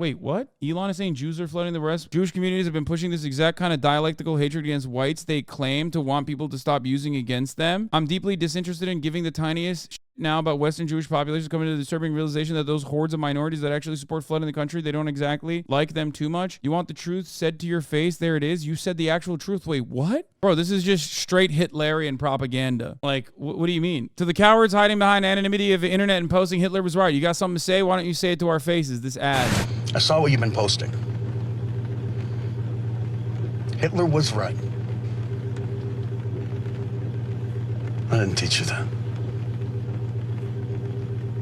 Wait, what? Elon is saying Jews are flooding the West. Jewish communities have been pushing this exact kind of dialectical hatred against whites they claim to want people to stop using against them. I'm deeply disinterested in giving the tiniest now about Western Jewish populations coming to the disturbing realization that those hordes of minorities that actually support flooding the country, they don't exactly like them too much. You want the truth said to your face? There it is. You said the actual truth. Wait, what? Bro, this is just straight Hitlerian propaganda. Like, what do you mean? To the cowards hiding behind anonymity of the internet and posting Hitler was right. You got something to say? Why don't you say it to our faces? This ad. I saw what you've been posting. Hitler was right. I didn't teach you that.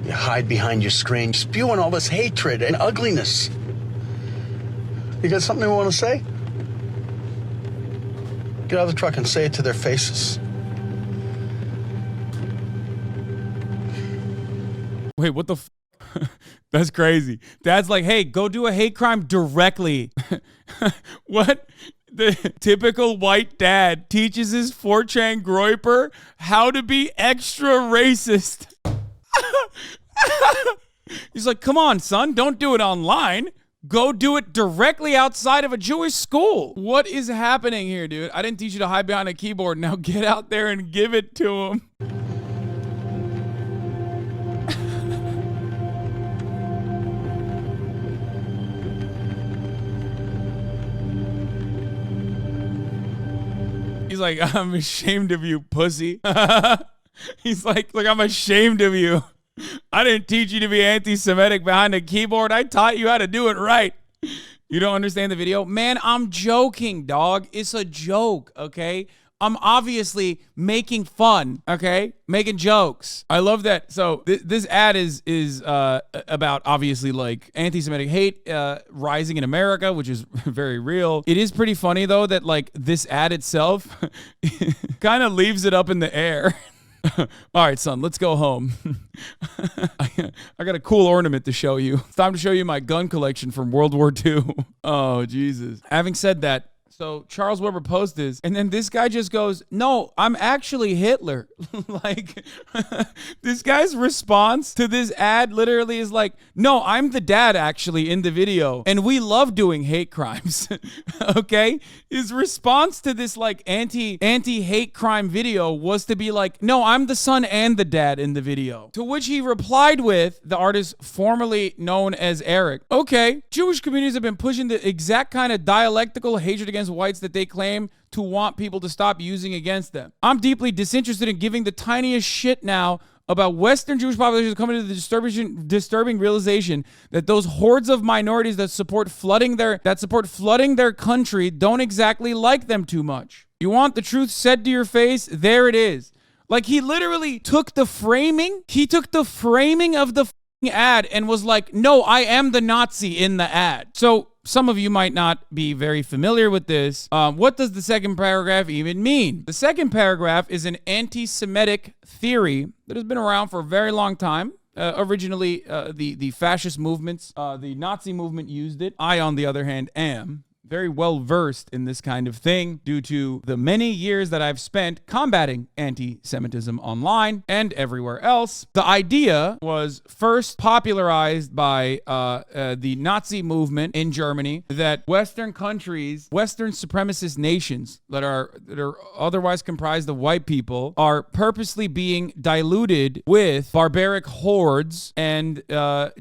You hide behind your screen, spewing all this hatred and ugliness. You got something you want to say? Get out of the truck and say it to their faces. Wait, what the f? That's crazy. Dad's like, hey, go do a hate crime directly. What? The typical white dad teaches his 4chan groiper how to be extra racist. He's like, come on, son, don't do it online. Go do it directly outside of a Jewish school. What is happening here, dude? I didn't teach you to hide behind a keyboard. Now get out there and give it to him. He's like, I'm ashamed of you, pussy. He's like, look, I'm ashamed of you. I didn't teach you to be anti-Semitic behind a keyboard. I taught you how to do it right. You don't understand the video? Man, I'm joking, dog. It's a joke, okay? I'm obviously making fun, okay? Making jokes. I love that. So this ad is about obviously like anti-Semitic hate rising in America, which is very real. It is pretty funny though that like this ad itself kind of leaves it up in the air. All right, son, let's go home. I got a cool ornament to show you. It's time to show you my gun collection from World War II. Oh, Jesus. Having said that, so Charles Weber posts this, and then this guy just goes, no, I'm actually Hitler. Like, this guy's response to this ad literally is like, no, I'm the dad actually in the video, and we love doing hate crimes. Okay? His response to this like anti-hate crime video was to be like, no, I'm the son and the dad in the video. To which he replied with, the artist formerly known as Eric, okay, Jewish communities have been pushing the exact kind of dialectical hatred against whites that they claim to want people to stop using against them. I'm deeply disinterested in giving the tiniest shit now about Western Jewish populations coming to the disturbing realization that those hordes of minorities that support flooding their country don't exactly like them too much. You want the truth said to your face? There it is. Like, he literally took the framing. He took the framing of the ad and was like, no, I am the Nazi in the ad. So some of you might not be very familiar with this. What does the second paragraph even mean? The second paragraph is an anti-Semitic theory that has been around for a very long time. Originally, the fascist movements, the Nazi movement used it. I, on the other hand, am very well versed in this kind of thing due to the many years that I've spent combating anti-Semitism online and everywhere else. The idea was first popularized by the Nazi movement in Germany that Western countries, Western supremacist nations that are otherwise comprised of white people are purposely being diluted with barbaric hordes, and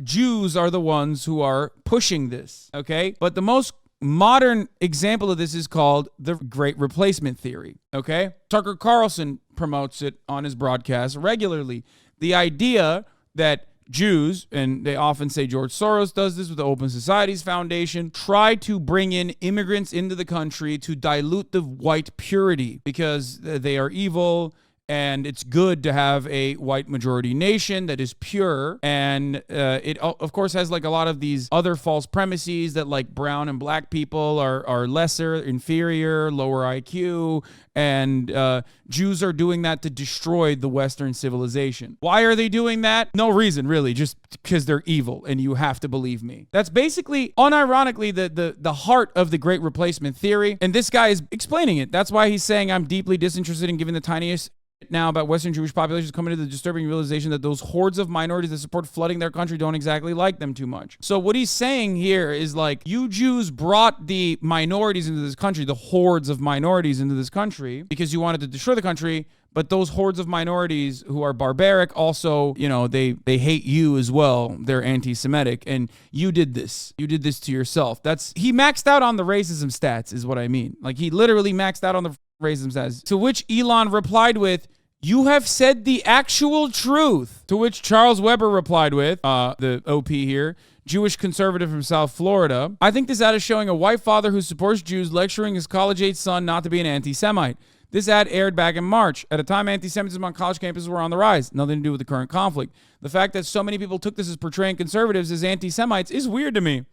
Jews are the ones who are pushing this, okay? But the most modern example of this is called the Great Replacement Theory, okay? Tucker Carlson promotes it on his broadcast regularly. The idea that Jews, and they often say George Soros does this with the Open Societies Foundation, try to bring in immigrants into the country to dilute the white purity because they are evil. And it's good to have a white majority nation that is pure. And it, of course, has like a lot of these other false premises that like brown and black people are lesser, inferior, lower IQ. And Jews are doing that to destroy the Western civilization. Why are they doing that? No reason, really, just because they're evil and you have to believe me. That's basically, unironically, the heart of the Great Replacement Theory. And this guy is explaining it. That's why he's saying I'm deeply disinterested in giving the tiniest now about Western Jewish populations coming to the disturbing realization that those hordes of minorities that support flooding their country don't exactly like them too much. So what he's saying here is like, you Jews brought the minorities into this country, the hordes of minorities into this country, because you wanted to destroy the country. But those hordes of minorities who are barbaric also, you know, they hate you as well. They're anti-Semitic. And you did this. You did this to yourself. He maxed out on the racism stats is what I mean. Like, he literally maxed out on the racism stats. To which Elon replied with, "You have said the actual truth." To which Charles Weber replied with, the OP here, Jewish conservative from South Florida, "I think this ad is showing a white father who supports Jews lecturing his college-age son not to be an anti-Semite. This ad aired back in March, at a time anti-Semitism on college campuses were on the rise. Nothing to do with the current conflict. The fact that so many people took this as portraying conservatives as anti-Semites is weird to me."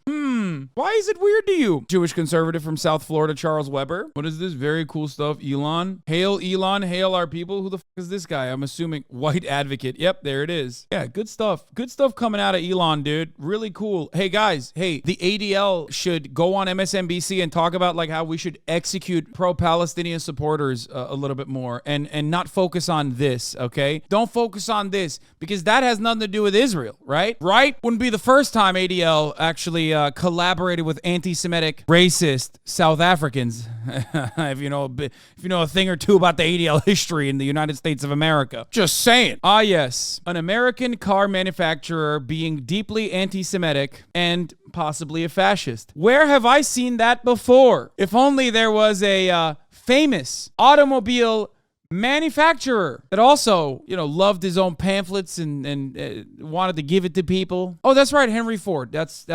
Why is it weird to you? Jewish conservative from South Florida, Charles Weber. What is this? Very cool stuff. Elon. Hail Elon. Hail our people. Who the fuck is this guy? I'm assuming white advocate. Yep, there it is. Yeah, good stuff. Good stuff coming out of Elon, dude. Really cool. Hey, guys. Hey, the ADL should go on MSNBC and talk about like how we should execute pro-Palestinian supporters a little bit more and not focus on this, okay? Don't focus on this because that has nothing to do with Israel, right? Right? Wouldn't be the first time ADL actually collaborated with anti-Semitic, racist South Africans. if you know a thing or two about the ADL history in the United States of America. Just saying. Ah, yes. An American car manufacturer being deeply anti-Semitic and possibly a fascist. Where have I seen that before? If only there was a famous automobile manufacturer that also, you know, loved his own pamphlets and wanted to give it to people. Oh, that's right, Henry Ford. That's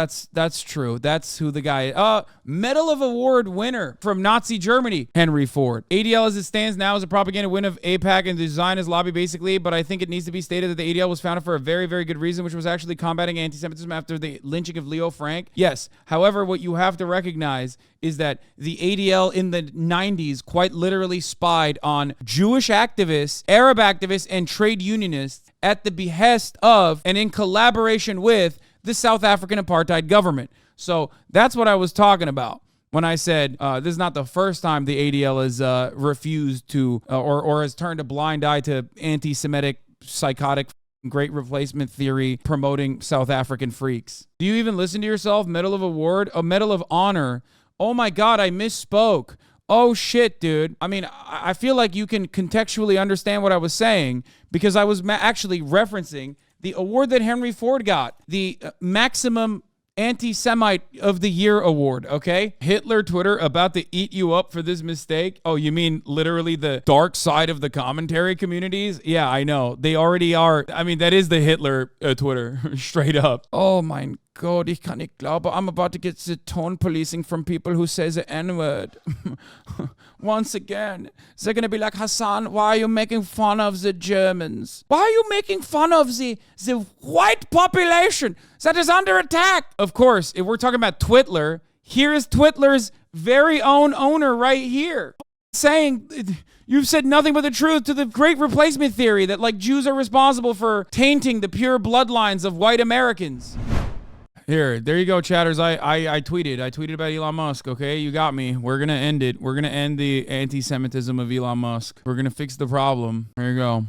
true. That's who the guy. Medal of Award winner from Nazi Germany, Henry Ford. ADL as it stands now is a propaganda win of AIPAC and the Zionist lobby, basically. But I think it needs to be stated that the ADL was founded for a very, very good reason, which was actually combating anti-Semitism after the lynching of Leo Frank. Yes. However, what you have to recognize is that the ADL in the 90s quite literally spied on Jewish activists, Arab activists, and trade unionists at the behest of and in collaboration with the South African apartheid government. So that's what I was talking about when I said this is not the first time the ADL has refused to or has turned a blind eye to anti-Semitic, psychotic, great replacement theory promoting South African freaks. Do you even listen to yourself? Medal of Award? A Medal of Honor. Oh my God, I misspoke. Oh shit, dude. I mean, I feel like you can contextually understand what I was saying because I was actually referencing the award that Henry Ford got, the maximum Anti-Semite of the Year award, okay? Hitler Twitter about to eat you up for this mistake. Oh, you mean literally the dark side of the commentary communities? Yeah, I know. They already are. I mean, that is the Hitler Twitter, straight up. Oh mein Gott, ich kann nicht glauben. I'm about to get the tone policing from people who say the N-word. Once again, they're going to be like, Hasan, why are you making fun of the Germans? Why are you making fun of the white population that is under attack? Of course, if we're talking about Twitler, here is Twitler's very own owner right here saying, you've said nothing but the truth to the great replacement theory that like Jews are responsible for tainting the pure bloodlines of white Americans. There you go, chatters. I tweeted about Elon Musk, okay? You got me. We're going to end it. We're going to end the anti-Semitism of Elon Musk. We're going to fix the problem. There you go.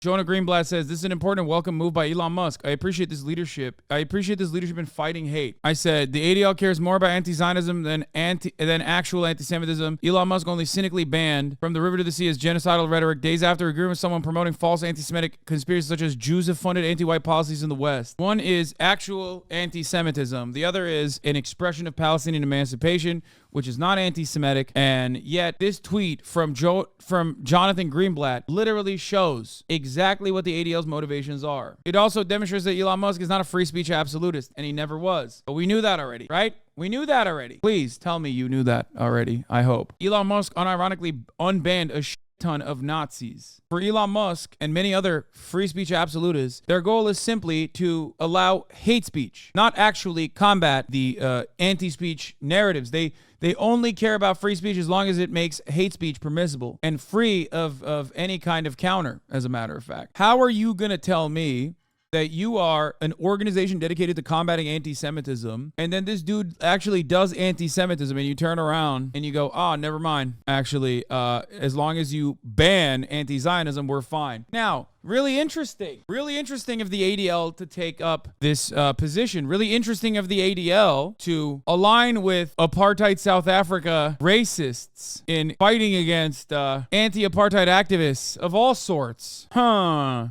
Jonah Greenblatt says, this is an important and welcome move by Elon Musk. I appreciate this leadership. in fighting hate. I said, the ADL cares more about anti-Zionism than actual anti-Semitism. Elon Musk only cynically banned from the river to the sea as genocidal rhetoric days after agreeing with someone promoting false anti-Semitic conspiracies such as Jews have funded anti-white policies in the West. One is actual anti-Semitism. The other is an expression of Palestinian emancipation, which is not anti-Semitic. And yet this tweet from Jonathan Greenblatt literally shows exactly what the ADL's motivations are. It also demonstrates that Elon Musk is not a free speech absolutist, and he never was. But we knew that already, right? We knew that already. Please tell me you knew that already, I hope. Elon Musk unironically unbanned a ton of Nazis. For Elon Musk and many other free speech absolutists, their goal is simply to allow hate speech, not actually combat the anti-speech narratives. They only care about free speech as long as it makes hate speech permissible and free of any kind of counter, as a matter of fact. How are you going to tell me that you are an organization dedicated to combating anti-Semitism, and then this dude actually does anti-Semitism, and you turn around and you go, oh, never mind. Actually, as long as you ban anti-Zionism, we're fine. Now, really interesting of the ADL to take up this position. Really interesting of the ADL to align with apartheid South Africa racists in fighting against anti-apartheid activists of all sorts.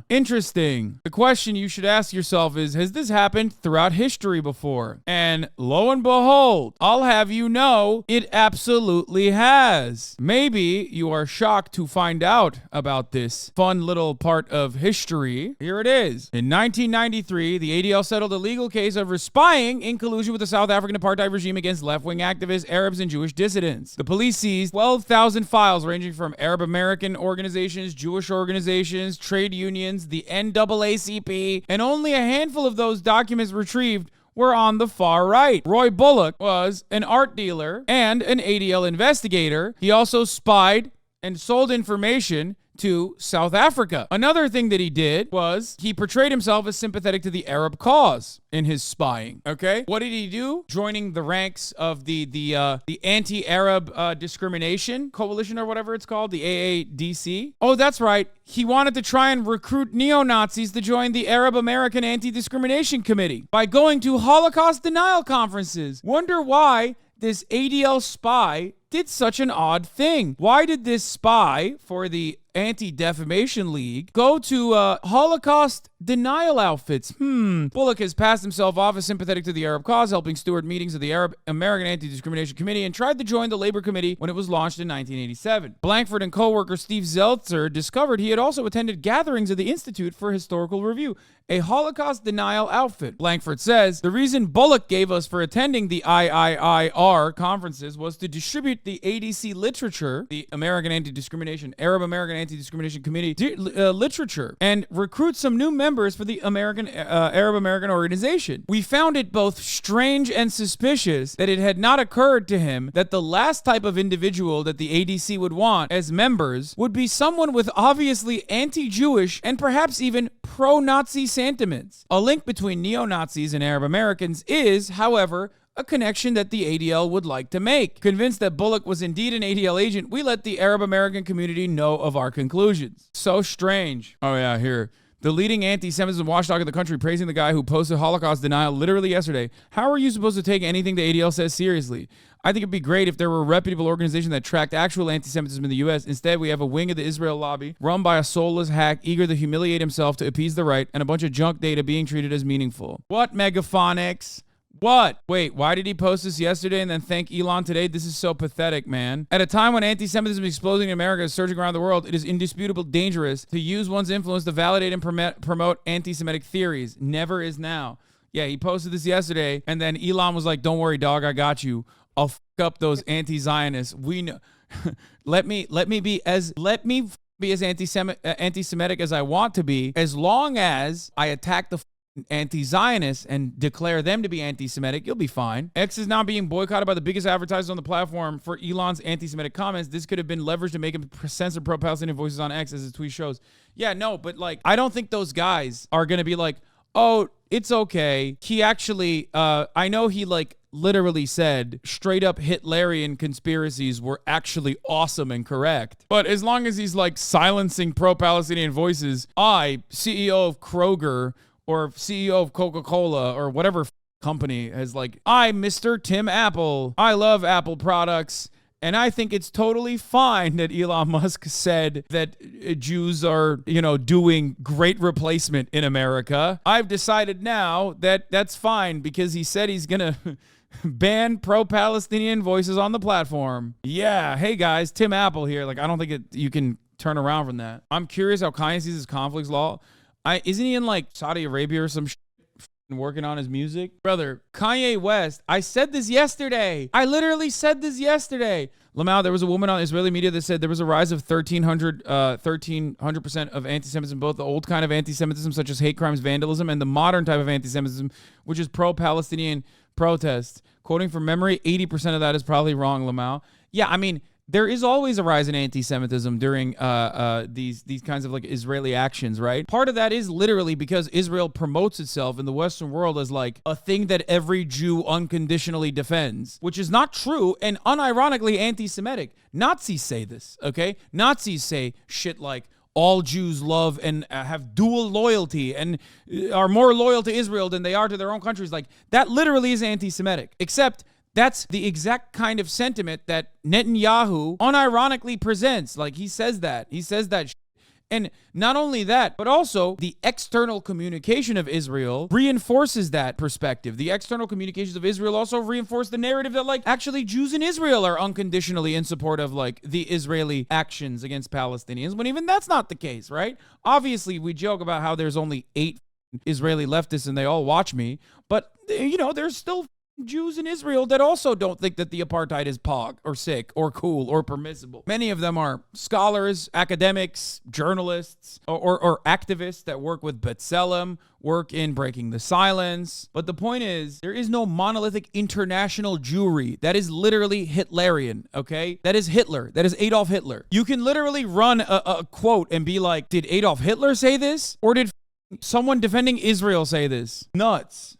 Interesting. The question you should ask yourself is, has this happened throughout history before? And lo and behold, I'll have you know, it absolutely has. Maybe you are shocked to find out about this fun little part of history. Here it is. In 1993, the ADL settled a legal case of spying in collusion with the South African apartheid regime against left-wing activists, Arabs, and Jewish dissidents. The police seized 12,000 files ranging from Arab American organizations, Jewish organizations, trade unions, the NAACP, and only a handful of those documents retrieved were on the far right. Roy Bullock was an art dealer and an ADL investigator. He also spied and sold information to South Africa. Another thing that he did was he portrayed himself as sympathetic to the Arab cause in his spying. Okay, what did he do? Joining the ranks of the anti-Arab discrimination coalition, or whatever it's called, the AADC. Oh, that's right. He wanted to try and recruit neo-Nazis to join the Arab American Anti-Discrimination Committee by going to Holocaust denial conferences. Wonder why this ADL spy did such an odd thing. Why did this spy for the Anti-Defamation League go to Holocaust denial outfits? Bullock has passed himself off as sympathetic to the Arab cause, helping steward meetings of the Arab American Anti-Discrimination Committee, and tried to join the Labor Committee when it was launched in 1987. Blankford and co-worker Steve Zeltzer discovered he had also attended gatherings of the Institute for Historical Review, a Holocaust denial outfit. Blankford says, the reason Bullock gave us for attending the IIIR conferences was to distribute the ADC literature, the American Anti-Discrimination, Arab American Anti-Discrimination Committee literature, and recruit some new members for the Arab American organization. We found it both strange and suspicious that it had not occurred to him that the last type of individual that the ADC would want as members would be someone with obviously anti-Jewish and perhaps even pro-Nazi sentiments. A link between neo-Nazis and Arab Americans is, however, a connection that the ADL would like to make. Convinced that Bullock was indeed an ADL agent, we let the Arab American community know of our conclusions. So strange. Oh yeah, here. The leading anti-Semitism watchdog in the country praising the guy who posted Holocaust denial literally yesterday. How are you supposed to take anything the ADL says seriously? I think it'd be great if there were a reputable organization that tracked actual anti-Semitism in the U.S. Instead, we have a wing of the Israel lobby run by a soulless hack eager to humiliate himself to appease the right, and a bunch of junk data being treated as meaningful. What, Megaphonics? What? Wait, why did he post this yesterday and then thank Elon today? This is so pathetic, man. At a time when anti-Semitism is exploding in America and surging around the world, it is indisputably dangerous to use one's influence to validate and promote anti-Semitic theories. Never is now. Yeah, he posted this yesterday, and then Elon was like, don't worry, dog, I got you. I'll fuck up those anti-Zionists. We know. let me be as anti-Semitic as I want to be, as long as I attack the anti-Zionists and declare them to be anti-Semitic. You'll be fine. X is now being boycotted by the biggest advertisers on the platform for Elon's anti-Semitic comments. This could have been leveraged to make him censor pro-Palestinian voices on X, as his tweet shows. Yeah, no, but like, I don't think those guys are going to be like, oh, it's okay. He actually, I know he like literally said straight up Hitlerian conspiracies were actually awesome and correct. But as long as he's like silencing pro-Palestinian voices, I, CEO of Kroger, or CEO of Coca-Cola, or whatever company, has like, I'm Mr. Tim Apple. I love Apple products. And I think it's totally fine that Elon Musk said that Jews are, doing great replacement in America. I've decided now that that's fine because he said he's going to ban pro-Palestinian voices on the platform. Yeah. Hey guys, Tim Apple here. Like, I don't think you can turn around from that. I'm curious how Kanye sees his conflicts law. Isn't he in like Saudi Arabia or some shit working on his music? Brother, Kanye West, I said this yesterday. I literally said this yesterday. Lamau, there was a woman on Israeli media that said there was a rise of 1,300% of anti-Semitism, both the old kind of anti-Semitism, such as hate crimes, vandalism, and the modern type of anti-Semitism, which is pro-Palestinian protests. Quoting from memory, 80% of that is probably wrong, Lamau. Yeah, I mean, there is always a rise in anti-Semitism during these kinds of like Israeli actions, right? Part of that is literally because Israel promotes itself in the Western world as like a thing that every Jew unconditionally defends, which is not true and unironically anti-Semitic. Nazis say this, okay? Nazis say shit like, all Jews love and have dual loyalty and are more loyal to Israel than they are to their own countries. Like, that literally is anti-Semitic, except that's the exact kind of sentiment that Netanyahu unironically presents. Like, he says that. He says that. And not only that, but also the external communication of Israel reinforces that perspective. The external communications of Israel also reinforce the narrative that, like, actually Jews in Israel are unconditionally in support of, like, the Israeli actions against Palestinians, when even that's not the case, right? Obviously, we joke about how there's only 8 Israeli leftists and they all watch me, but, you know, there's still Jews in Israel that also don't think that the apartheid is pog or sick or cool or permissible. Many of them are scholars, academics, journalists, or activists that work with B'Tselem, work in breaking the silence. But the point is, there is no monolithic international Jewry. That is literally Hitlerian, okay? That is Hitler. That is Adolf Hitler. You can literally run a quote and be like, did Adolf Hitler say this? Or did someone defending Israel say this? Nuts.